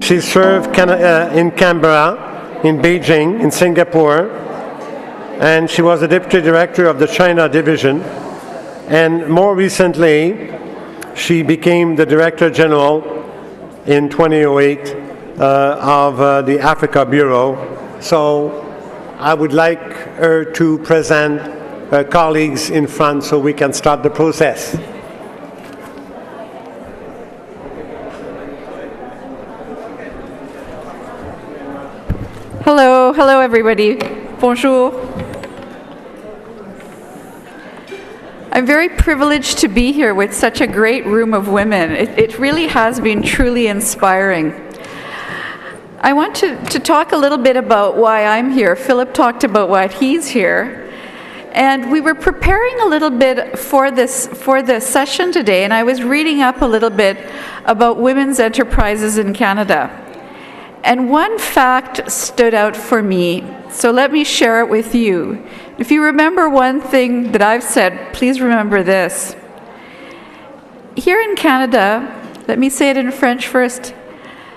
She served in Canberra, in Beijing, in Singapore, and she was the deputy director of the China division. And more recently, she became the director general in 2008 of the Africa Bureau. So I would like her to present her colleagues in front so we can start the process. Hello everybody. Bonjour. I'm very privileged to be here with such a great room of women. It really has been truly inspiring. I want to talk a little bit about why I'm here. Philip talked about why he's here. And we were preparing a little bit for the session today, and I was reading up a little bit about women's enterprises in Canada. And one fact stood out for me, so let me share it with you. If you remember one thing that I've said, please remember this. Here in Canada, let me say it in French first,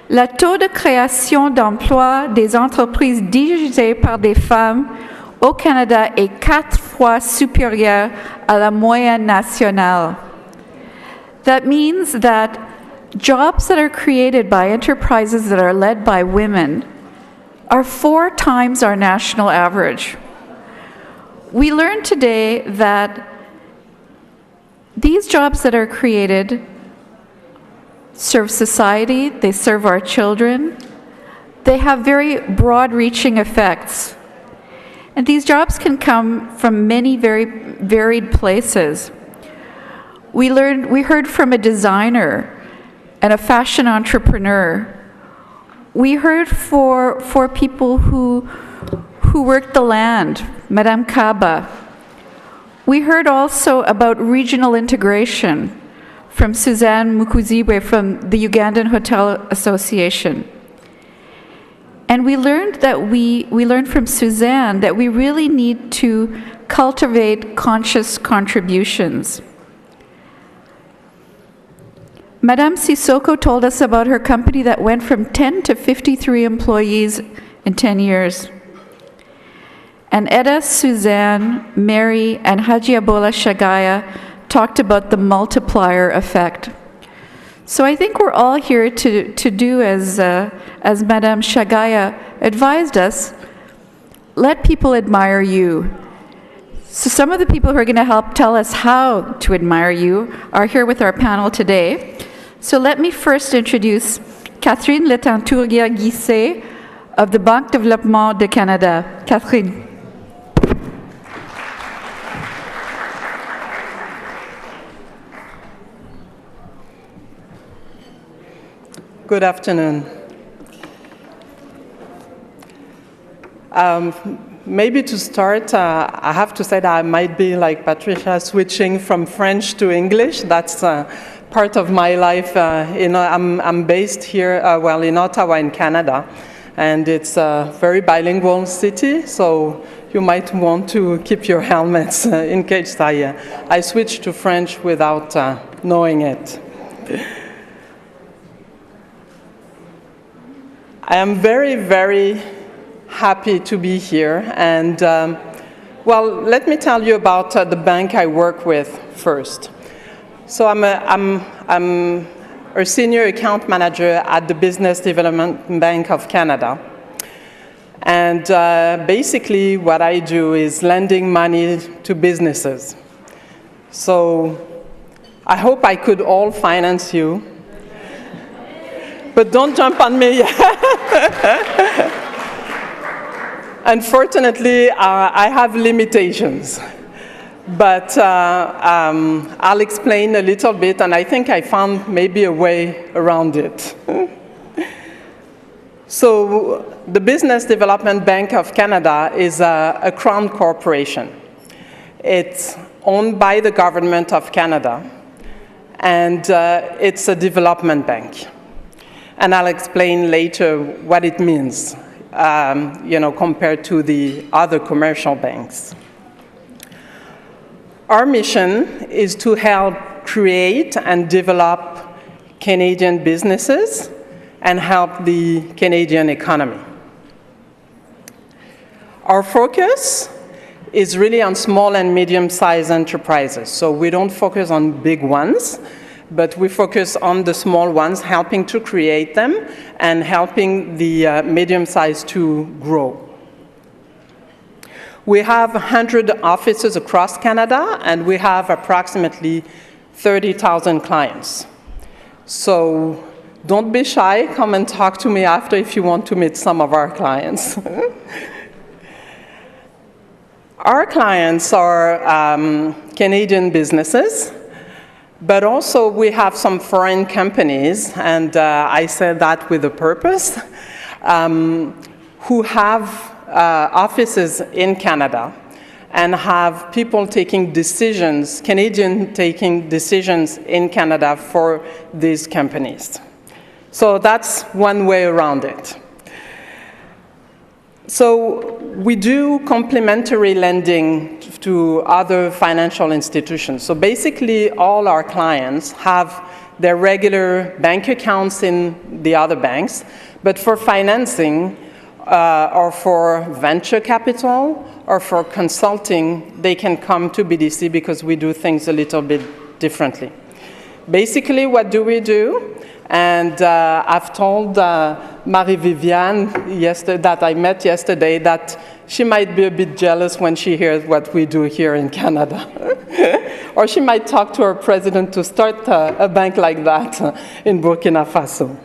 le taux de création d'emplois des entreprises dirigées par des femmes au Canada est 4 fois supérieur à la moyenne nationale. That means that jobs that are created by enterprises that are led by women are 4 times our national average. We learned today that these jobs that are created serve society, they serve our children, they have very broad-reaching effects. And these jobs can come from many very varied places. We heard from a designer and a fashion entrepreneur. We heard for people who worked the land, Madame Kaba. We heard also about regional integration from Suzanne Mukuzibwe from the Ugandan Hotel Association. And we learned from Suzanne that we really need to cultivate conscious contributions. Madame Sissoko told us about her company that went from 10 to 53 employees in 10 years. And Eda, Suzanne, Mary, and Hajiabola Shagaya talked about the multiplier effect. So I think we're all here to do as Madame Shagaya advised us, let people admire you. So some of the people who are going to help tell us how to admire you are here with our panel today. So let me first introduce Catherine Leteinturier-Guissé of the Banque de Développement de Canada. Catherine. Good afternoon. Maybe to start, I have to say that I might be like Patricia, switching from French to English. That's part of my life. I'm based here, in Ottawa, in Canada, and it's a very bilingual city, so you might want to keep your helmets in case I switch to French without knowing it. I am very, very happy to be here, and let me tell you about the bank I work with first. So I'm a senior account manager at the Business Development Bank of Canada, and basically what I do is lending money to businesses. So I hope I could all finance you. But don't jump on me. Unfortunately, I have limitations. But I'll explain a little bit, and I think I found maybe a way around it. So the Business Development Bank of Canada is a Crown corporation. It's owned by the government of Canada, and it's a development bank. And I'll explain later what it means, compared to the other commercial banks. Our mission is to help create and develop Canadian businesses and help the Canadian economy. Our focus is really on small and medium-sized enterprises. So we don't focus on big ones, but we focus on the small ones, helping to create them and helping the medium-sized to grow. We have 100 offices across Canada, and we have approximately 30,000 clients. So don't be shy. Come and talk to me after if you want to meet some of our clients. Our clients are Canadian businesses, but also we have some foreign companies, and I said that with a purpose, who have offices in Canada and have people taking decisions, Canadian taking decisions in Canada for these companies. So that's one way around it. So we do complementary lending to other financial institutions. So basically all our clients have their regular bank accounts in the other banks, but for financing or for venture capital or for consulting, they can come to BDC because we do things a little bit differently. Basically, what do we do? And I've told Marie-Viviane that I met yesterday that she might be a bit jealous when she hears what we do here in Canada. Or she might talk to her president to start a bank like that in Burkina Faso.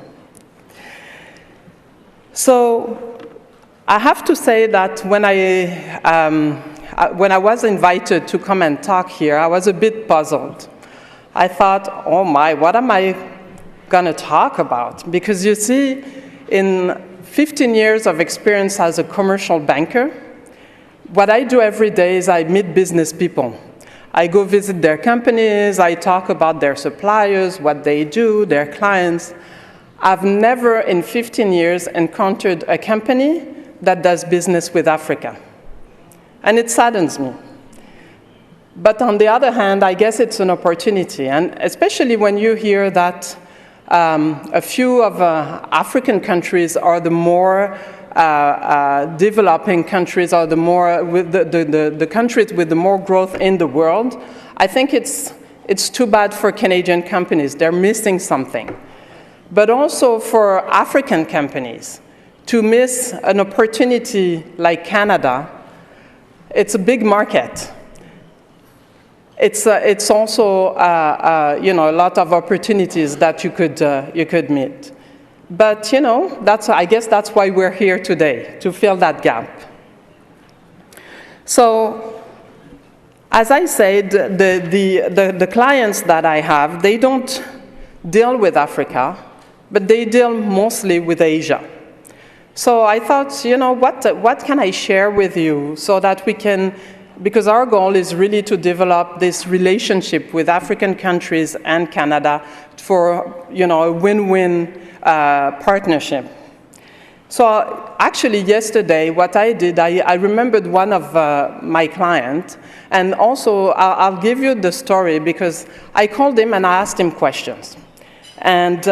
So I have to say that when I was invited to come and talk here, I was a bit puzzled. I thought, oh my, what am I going to talk about? Because you see, in 15 years of experience as a commercial banker, what I do every day is I meet business people. I go visit their companies, I talk about their suppliers, what they do, their clients. I've never in 15 years encountered a company that does business with Africa. And it saddens me. But on the other hand, I guess it's an opportunity, and especially when you hear that a few of African countries are the more developing countries, or the more the countries with the more growth in the world. I think it's too bad for Canadian companies. They're missing something. But also for African companies to miss an opportunity like Canada, it's a big market. It's also you know, a lot of opportunities that you could meet. But you know, I guess that's why we're here today, to fill that gap. So, as I said, the clients that I have, they don't deal with Africa, but they deal mostly with Asia. So I thought, you know, what can I share with you so that we can, because our goal is really to develop this relationship with African countries and Canada for, you know, a win-win partnership. So actually yesterday, what I did, I remembered one of my clients, and also I'll give you the story because I called him and I asked him questions. And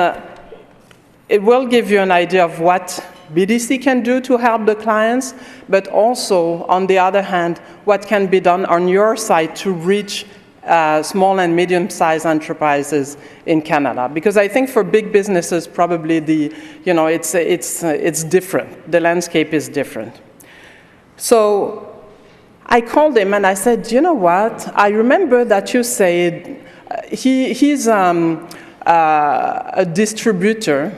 it will give you an idea of what BDC can do to help the clients, but also, on the other hand, what can be done on your side to reach small and medium-sized enterprises in Canada. Because I think for big businesses, probably it's different. The landscape is different. So I called him and I said, you know what? I remember that you said he's a distributor.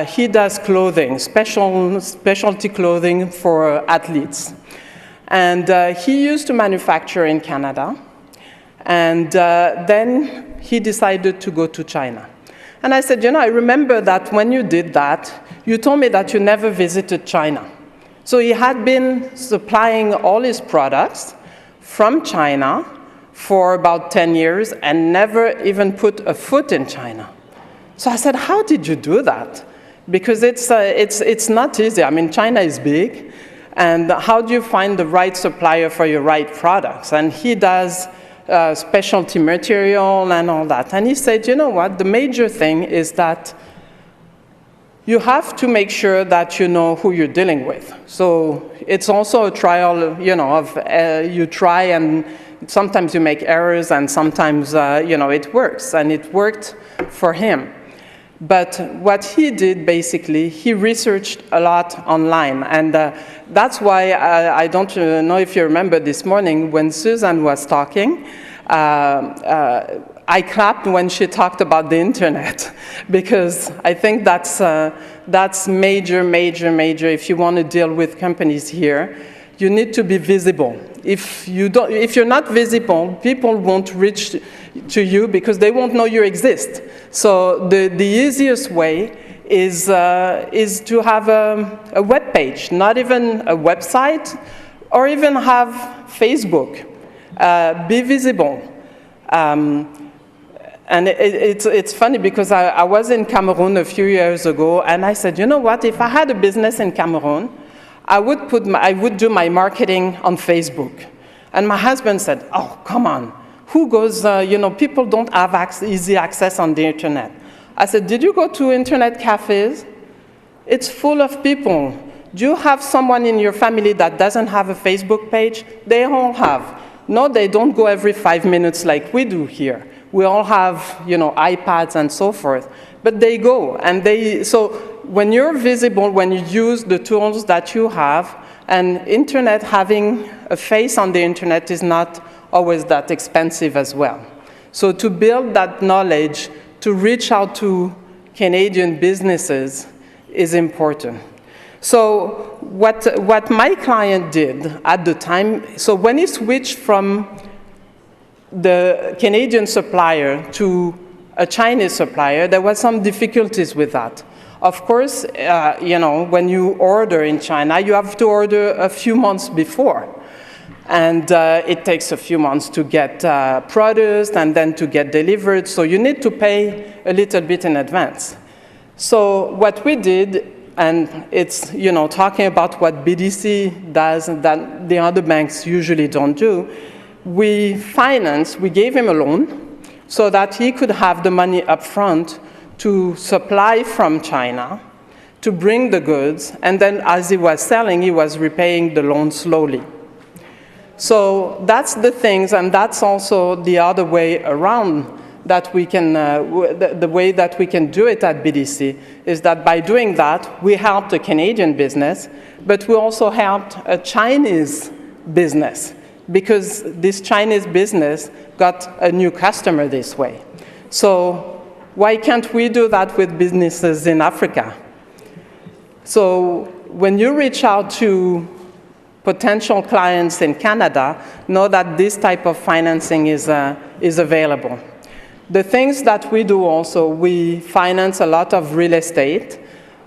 He does clothing, specialty clothing for athletes. And he used to manufacture in Canada. And then he decided to go to China. And I said, you know, I remember that when you did that, you told me that you never visited China. So he had been supplying all his products from China for about 10 years and never even put a foot in China. So I said, how did you do that? Because it's not easy. I mean, China is big, and how do you find the right supplier for your right products? And he does specialty material and all that. And he said, you know what, the major thing is that you have to make sure that you know who you're dealing with. So it's also a trial, you try, and sometimes you make errors, and sometimes, it works, and it worked for him. But what he did, basically, he researched a lot online, and that's why I don't know if you remember this morning when Susan was talking, I clapped when she talked about the internet, because I think that's major, major, major. If you want to deal with companies here, you need to be visible. If you're not visible, people won't reach to you because they won't know you exist. So the easiest way is to have a web page, not even a website, or even have Facebook. Be visible. And it's funny because I was in Cameroon a few years ago, and I said, you know what, if I had a business in Cameroon, I would do my marketing on Facebook. And my husband said, oh, come on, who goes, people don't have easy access on the internet. I said, did you go to internet cafes? It's full of people. Do you have someone in your family that doesn't have a Facebook page? They all have. No, they don't go every 5 minutes like we do here. We all have, iPads and so forth, but they go, and so when you're visible, when you use the tools that you have, and internet, having a face on the internet is not always that expensive as well. So to build that knowledge, to reach out to Canadian businesses is important. So what my client did at the time, so when he switched from the Canadian supplier to a Chinese supplier, there were some difficulties with that. Of course, when you order in China, you have to order a few months before. And it takes a few months to get produced and then to get delivered. So you need to pay a little bit in advance. So what we did, and it's, talking about what BDC does that the other banks usually don't do, we gave him a loan so that he could have the money up front to supply from China, to bring the goods, and then as he was selling, he was repaying the loan slowly. So that's the things, and that's also the other way around that we can, the way that we can do it at BDC is that by doing that, we helped a Canadian business, but we also helped a Chinese business, because this Chinese business got a new customer this way. So why can't we do that with businesses in Africa? So when you reach out to potential clients in Canada, know that this type of financing is available. The things that we do also, we finance a lot of real estate,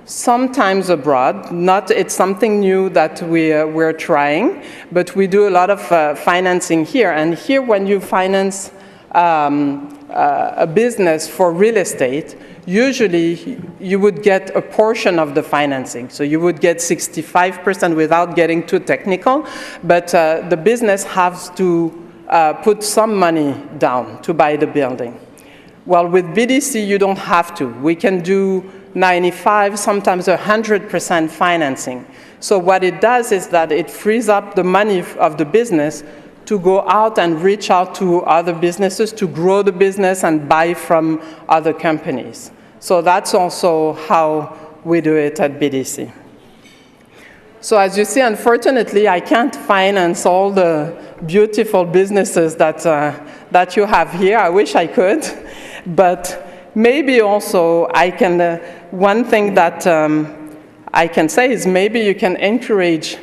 sometimes abroad. It's something new that we're trying, but we do a lot of financing here. And here, when you finance a business for real estate, usually you would get a portion of the financing. So you would get 65% without getting too technical, but the business has to put some money down to buy the building. Well, with BDC, you don't have to. We can do 95, sometimes 100% financing. So what it does is that it frees up the money of the business to go out and reach out to other businesses, to grow the business and buy from other companies. So that's also how we do it at BDC. So as you see, unfortunately, I can't finance all the beautiful businesses that you have here. I wish I could. But maybe also I can, one thing that I can say is maybe you can encourage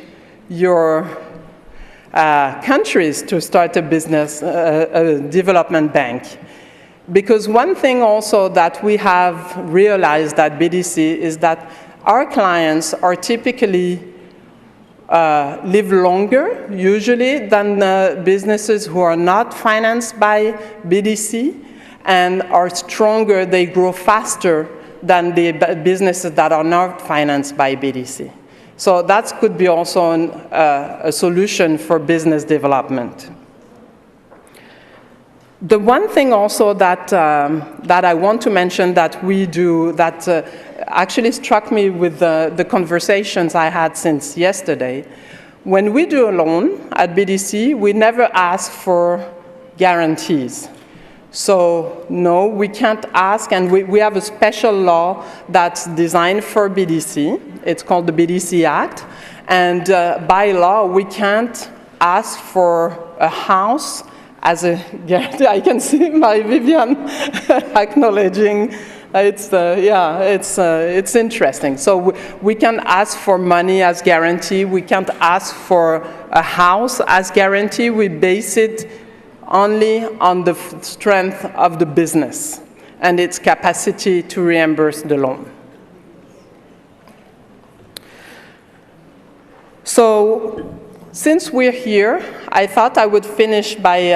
your countries to start a business, a development bank. Because one thing also that we have realized at BDC is that our clients are typically live longer, usually, than businesses who are not financed by BDC, and are stronger, they grow faster than the businesses that are not financed by BDC. So that could be also a solution for business development. The one thing also that I want to mention that we do, that actually struck me with the conversations I had since yesterday. When we do a loan at BDC, we never ask for guarantees. So no, we can't ask, and we have a special law that's designed for BDC. It's called the BDC Act. And by law, we can't ask for a house as a guarantee. I can see my Vivian acknowledging. It's interesting. So we can ask for money as guarantee. We can't ask for a house as guarantee. We base it only on the strength of the business and its capacity to reimburse the loan. So since we're here, I thought I would finish by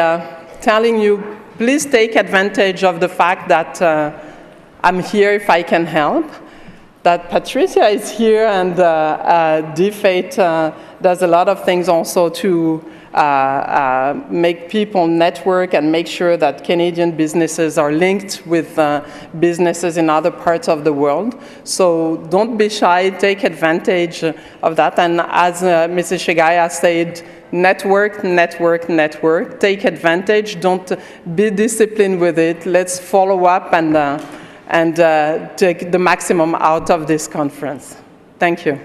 telling you, please take advantage of the fact that I'm here if I can help, that Patricia is here, and DFAIT does a lot of things also to make people network and make sure that Canadian businesses are linked with businesses in other parts of the world. So don't be shy, take advantage of that. And as Mrs. Shigaya said, network, network, network. Take advantage, don't be disciplined with it. Let's follow up and take the maximum out of this conference. Thank you.